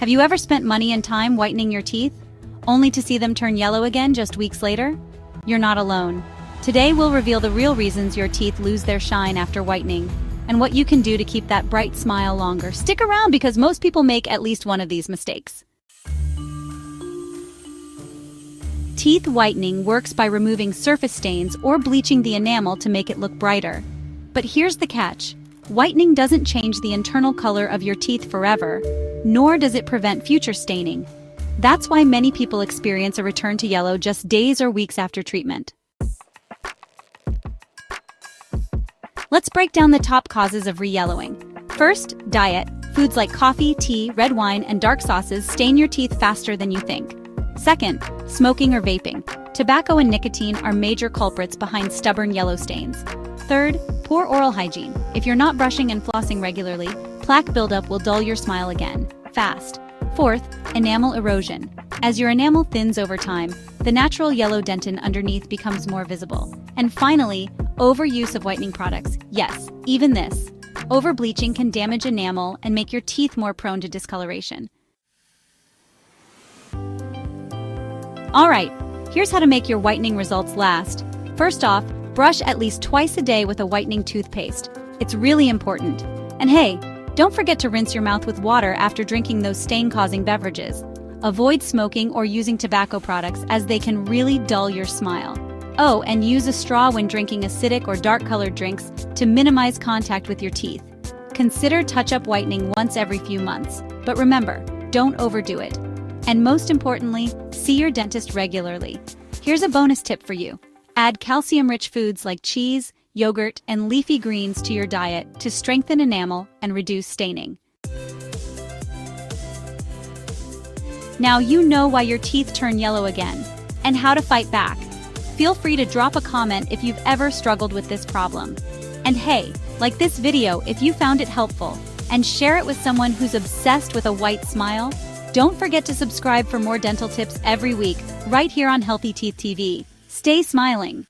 Have you ever spent money and time whitening your teeth, only to see them turn yellow again just weeks later? You're not alone. Today we'll reveal the real reasons your teeth lose their shine after whitening, and what you can do to keep that bright smile longer. Stick around because most people make at least one of these mistakes. Teeth whitening works by removing surface stains or bleaching the enamel to make it look brighter. But here's the catch. Whitening doesn't change the internal color of your teeth forever, nor does it prevent future staining. That's why many people experience a return to yellow just days or weeks after treatment. Let's break down the top causes of re-yellowing. First, diet. Foods like coffee, tea, red wine, and dark sauces stain your teeth faster than you think. Second, smoking or vaping. Tobacco and nicotine are major culprits behind stubborn yellow stains. Third, poor oral hygiene. If you're not brushing and flossing regularly, plaque buildup will dull your smile again, fast. Fourth, enamel erosion. As your enamel thins over time, the natural yellow dentin underneath becomes more visible. And finally, overuse of whitening products. Yes, even this. Over-bleaching can damage enamel and make your teeth more prone to discoloration. Alright, here's how to make your whitening results last. First off, brush at least twice a day with a whitening toothpaste. It's really important. And hey, don't forget to rinse your mouth with water after drinking those stain-causing beverages. Avoid smoking or using tobacco products as they can really dull your smile. Oh, and use a straw when drinking acidic or dark-colored drinks to minimize contact with your teeth. Consider touch-up whitening once every few months, but remember, don't overdo it. And most importantly, see your dentist regularly. Here's a bonus tip for you. Add calcium-rich foods like cheese, yogurt, and leafy greens to your diet to strengthen enamel and reduce staining. Now you know why your teeth turn yellow again, and how to fight back. Feel free to drop a comment if you've ever struggled with this problem. And hey, like this video if you found it helpful, and share it with someone who's obsessed with a white smile. Don't forget to subscribe for more dental tips every week, right here on Healthy Teeth TV. Stay smiling.